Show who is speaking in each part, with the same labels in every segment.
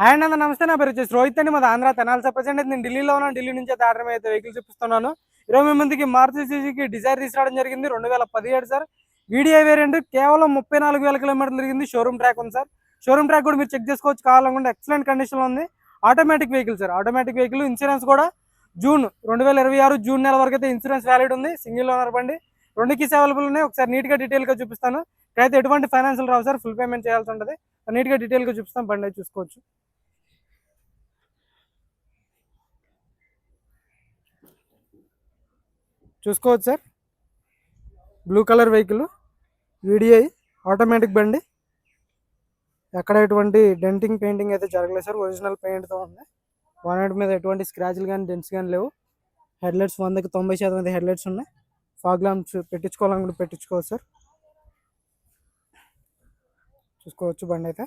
Speaker 1: Hi అన్న, నమస్తే. నా పేరు వచ్చేసి రోహిత్ అండి. మాది ఆంధ్ర తెనాలి సబ్. ప్రెసెంట్ నేను ఢిల్లీలో ఉన్నాను. ఢిల్లీ నుంచి అయితే ఆర్డర్ అయితే వెహికల్ చూపిస్తున్నాను. 20 మారుతి సుజుకి డిజైర్ తీసుకురావడం జరిగింది. 2017 సార్. వీడియో వేరియంట్ కేవలం 34,000 కిలోమీటర్లు తిరిగింది. షోరూమ్ ట్రాక్ ఉంది సార్. షోరూమ్ ట్రాక్ కూడా మీరు చెక్ చేసుకోవచ్చు కావాలనుకుంటే. ఎక్సలెంట్ కండిషన్లో ఉంది. Automatic vehicle sir. Automatic vehicle. Insurance కూడా జూన్ 2026 జూన్ నెల వరకు అయితే ఇన్సూరెన్స్ వ్యాలిడ్ ఉంది. సింగిల్ ఓనర్ బండి. 2 కీస్ అవైలబుల్ ఉన్నాయి. ఒకసారి నీట్గా డీటెయిల్గా చూపిస్తాను. ఇక్కడైతే ఎటువంటి ఫైనాన్షియల్ రావు సార్. ఫుల్ పేమెంట్ చేయాల్సి ఉంటుంది. నీట్గా డీటెయిల్గా చూపిస్తాను. బండి అయితే చూసుకోవచ్చు. చూసుకోవచ్చు sir. Blue colour vehicle, VDI, automatic బండి. ఎక్కడ ఎటువంటి డెంటింగ్ పెయింటింగ్ అయితే జరగలేదు సార్. ఒరిజినల్ పెయింట్తో ఉంది. బానెట్ మీద ఎటువంటి స్క్రాచ్లు కానీ డెంట్స్ కానీ లేవు. హెడ్లైట్స్ 100కి 90% అయితే హెడ్లైట్స్ ఉన్నాయి. ఫాగ్ ల్యాంప్స్ పెట్టించుకోవాలని పెట్టించుకోవచ్చు సార్. చూసుకోవచ్చు బండి అయితే.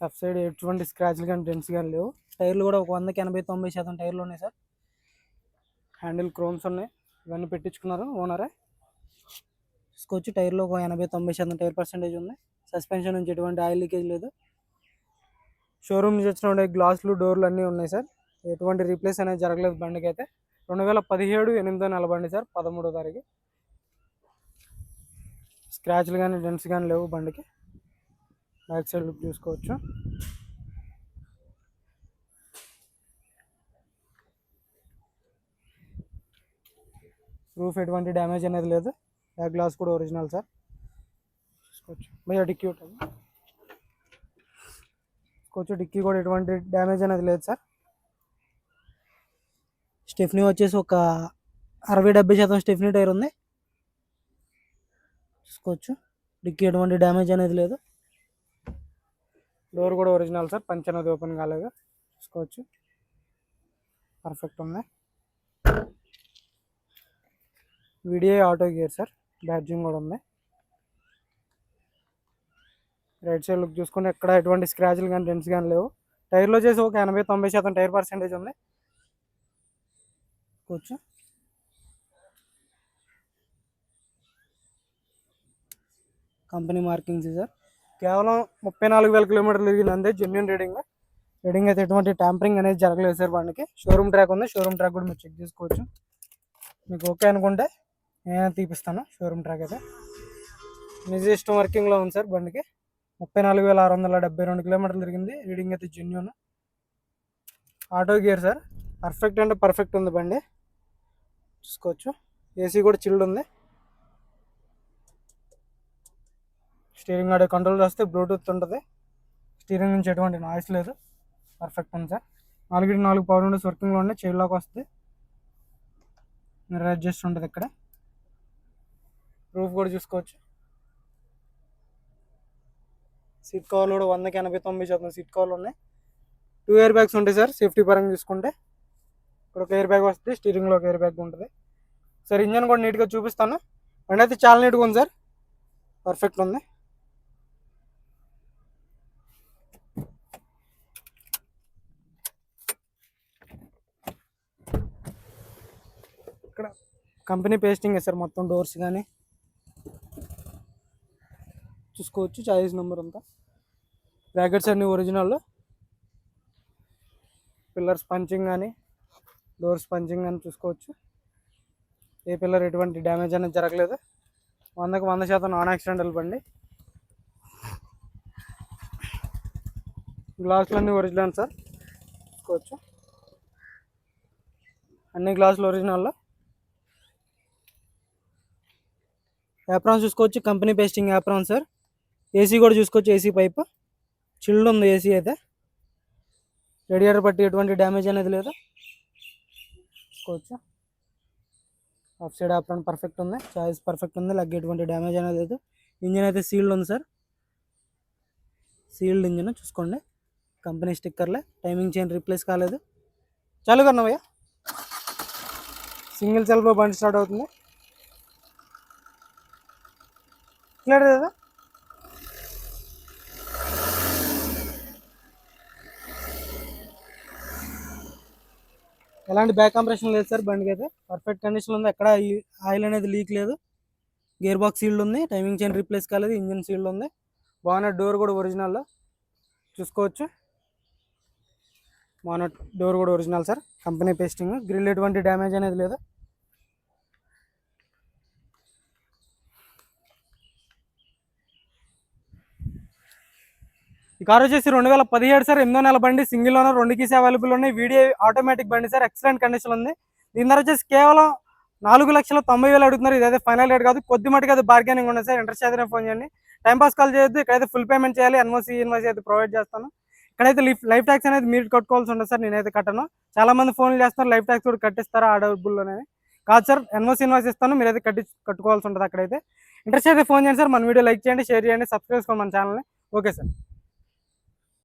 Speaker 1: లెఫ్ట్ సైడ్ ఎటువంటి స్క్రాచ్లు కానీ డెంట్స్ కానీ లేవు. టైర్లు కూడా ఒక 100కి 80-90% టైర్లు ఉన్నాయి సార్. హ్యాండిల్ క్రోమ్స్ ఉన్నాయి. ఇవన్నీ పెట్టించుకున్నారు ఓనరే. చూసుకోవచ్చు. టైర్లో ఒక 80-90% టైర్ పర్సెంటేజ్ ఉంది. సస్పెన్షన్ నుంచి ఎటువంటి ఆయిల్ లీకేజ్ లేదు. షోరూమ్ నుంచి వచ్చిన గ్లాసులు, డోర్లు అన్నీ ఉన్నాయి సార్. ఎటువంటి రీప్లేస్ అనేది జరగలేదు బండికి అయితే. 2017 8వ నెల బండి సార్. 13వ తారీఖు. స్క్రాచ్లు కానీ డెంట్స్ కానీ లేవు బండికి. బ్యాక్ సైడ్ లుక్ చూసుకోవచ్చు. రూఫ్ ఎటువంటి డ్యామేజ్ అనేది లేదు. బ్యాక్ గ్లాస్ కూడా ఒరిజినల్ సార్. చూసుకోవచ్చు. భయ్యా డిక్కీ ఉంటుంది. చూసుకోవచ్చు. డిక్కీ కూడా ఎటువంటి డ్యామేజ్ అనేది లేదు సార్. స్టెఫ్నీ వచ్చేసి ఒక 60-70% స్టెఫ్నీ టైర్ ఉంది. చూసుకోవచ్చు. డిక్కీ ఎటువంటి డ్యామేజ్ అనేది లేదు. డోర్ కూడా ఒరిజినల్ సార్. పంచ్ అనేది ఓపెన్ కాలేదు. చూసుకోవచ్చు. పర్ఫెక్ట్ ఉంది. Video auto gear sir. Badging కూడా ఉంది. రైట్ సైడ్ లుక్ చూసుకుంటే ఎక్కడ ఎటువంటి స్క్రాచ్లు కానీ డెంట్స్ కానీ లేవు. టైర్లో చేసి ఒక 80-90% టైర్ పర్సెంటేజ్ ఉంది. కూర్చో. Company markings sir. కేవలం 34,000 కిలోమీటర్లు తిరిగింది అంతే. జెన్యున్ రీడింగ్ అయితే ఎటువంటి ట్యాంపరింగ్ అనేది జరగలేదు సార్ బండికి. షోరూమ్ ట్రాక్ ఉంది. షోరూమ్ ట్రాక్ కూడా మీరు చెక్ చేసుకోవచ్చు. మీకు ఓకే అనుకుంటే నేను తీపిస్తాను. షోరూమ్ ట్రాక్ అయితే నిజ ఇష్టం వర్కింగ్లో ఉంది సార్. బండికి 34,672 కిలోమీటర్లు తిరిగింది. రీడింగ్ అయితే genuine. Auto gear sir. Perfect అంటే పర్ఫెక్ట్ ఉంది బండి. చూసుకోవచ్చు. ఏసీ కూడా చిల్డ్ ఉంది. స్టీరింగ్ ఆడే కంట్రోల్ చేస్తే బ్లూటూత్ ఉంటుంది. స్టీరింగ్ నుంచి ఎటువంటి నాయిస్ లేదు. పర్ఫెక్ట్ ఉంది సార్. 4 పవర్ విండోస్ వర్కింగ్లో ఉన్నాయి. చైల్డ్ లాక్ వస్తుంది. మిర్రర్ అడ్జస్ట్ ఉంటుంది ఇక్కడ. రూఫ్ కూడా చూసుకోవచ్చు. సీట్ కవర్లు కూడా 100కి 80-90% సీట్ కవర్లు ఉన్నాయి. 2 ఎయిర్ బ్యాగ్స్ ఉంటాయి సార్. సేఫ్టీ పరంగా చూసుకుంటే ఇక్కడ ఒక ఎయిర్ బ్యాగ్ వస్తుంది. స్టీరింగ్లో ఒక ఎయిర్ బ్యాగ్ ఉంటుంది సార్. ఇంజన్ కూడా నీట్గా చూపిస్తాను. బండి అయితే చాలా నీట్గా ఉంది సార్. పర్ఫెక్ట్ ఉంది. ఇక్కడ కంపెనీ పేస్టింగ్ సార్. మొత్తం డోర్స్ కానీ చూసుకోవచ్చు. చాయిస్ నెంబర్ అంతా. బ్రాకెట్స్ అన్ని ఒరిజినల్. పిల్లర్స్ పంచింగ్ కానీ డోర్స్ పంచింగ్ కానీ చూసుకోవచ్చు. ఏ పిల్లర్ ఎటువంటి డ్యామేజ్ అనేది జరగలేదు. 100కి 100% నాన్ యాక్సిడెంటల్ బండి. గ్లాసులు అన్నీ ఒరిజినల్ సార్. చూసుకోవచ్చు. అన్ని గ్లాసులు ఒరిజినల్లో. యాప్రాన్ చూసుకోవచ్చు. Company pasting apron sir. AC కూడా చూసుకోవచ్చు. ఏసీ పైప్ చిల్డ్ ఉంది. ఏసీ అయితే రేడియేటర్ పట్టి ఎటువంటి డ్యామేజ్ అనేది లేదు. చూసుకోవచ్చు. ఆఫ్ సైడ్ యాప్రాన్ పర్ఫెక్ట్ ఉంది. చాయిస్ పర్ఫెక్ట్ ఉంది. లగ్ ఎటువంటి డ్యామేజ్ అనేది లేదు. ఇంజిన్ అయితే సీల్డ్ ఉంది సార్. సీల్డ్ ఇంజిన్ చూసుకోండి. కంపెనీ స్టిక్కర్లే. టైమింగ్ చైన్ రీప్లేస్ కాలేదు. చాలు కన్నవయ్యా. సింగిల్ సెల్ఫ్లో బండి స్టార్ట్ అవుతుంది. క్లియర్ కదా. ఎలాంటి బ్యాక్ కంప్రెషన్ లేదు సార్, బండికి అయితే పర్ఫెక్ట్ కండిషన్ ఉంది, ఎక్కడ ఆయిల్ అనేది లీక్ లేదు, గేర్ బాక్స్ సీల్డ్ ఉంది, టైమింగ్ చైన్ రీప్లేస్ కాలేదు, ఇంజిన్ సీల్డ్ ఉంది, బాగున్న డోర్ కూడా ఒరిజినల్ చూసుకోవచ్చు, బాగున్న డోర్ కూడా original sir, company pasting, grill ఎటువంటి డ్యామేజ్ అనేది లేదు. ఈ కార్ వచ్చేసి 2017 సార్, 8వ నెల బండి, సింగిల్ ఓనర్, 2 కీస్ అవైలబుల్ ఉన్నాయి, వీడియో ఆటోమేటిక్ బండి సార్, ఎక్సలెంట్ కండిషన్ ఉంది. దీని ధర వచ్చేసి కేవలం 4,90,000 అడుగుతున్నారు. ఇదైతే ఫైనల్ రేట్ కాదు, కొద్ది మటుకు అది బార్గెనింగ్ ఉంది సార్. ఇంట్రెస్ట్ అయితే ఫోన్ చేయండి, టైం పాస్ కాల్ చేయొద్దు. ఇక్కడైతే ఫుల్ పేమెంట్ చేయాలి, ఇన్వాయిస్ అయితే ప్రొవైడ్ చేస్తాను. ఇక్కడైతే లైఫ్ ట్యాక్స్ అనేది మీరు కట్టుకోవాల్సి ఉంటుంది సార్, నేనైతే కట్టను. చాలా మంది ఫోన్లు చేస్తున్నారు, లైఫ్ ట్యాక్స్ కూడా కట్టిస్తారా ఆ డబ్బుల్లోనే. కాదు సార్, ఇన్వాయిస్ ఇస్తాను, మీరైతే కట్టుకోవాల్సి ఉంటుంది. అక్కడైతే ఇంట్రెస్ట్ అయితే ఫోన్ చేయండి సార్. మన వీడియో లైక్ చేయండి, షేర్ చేయండి, సబ్స్క్రైబ్ చేసుకోండి మన ఛానల్ని. Okay sir.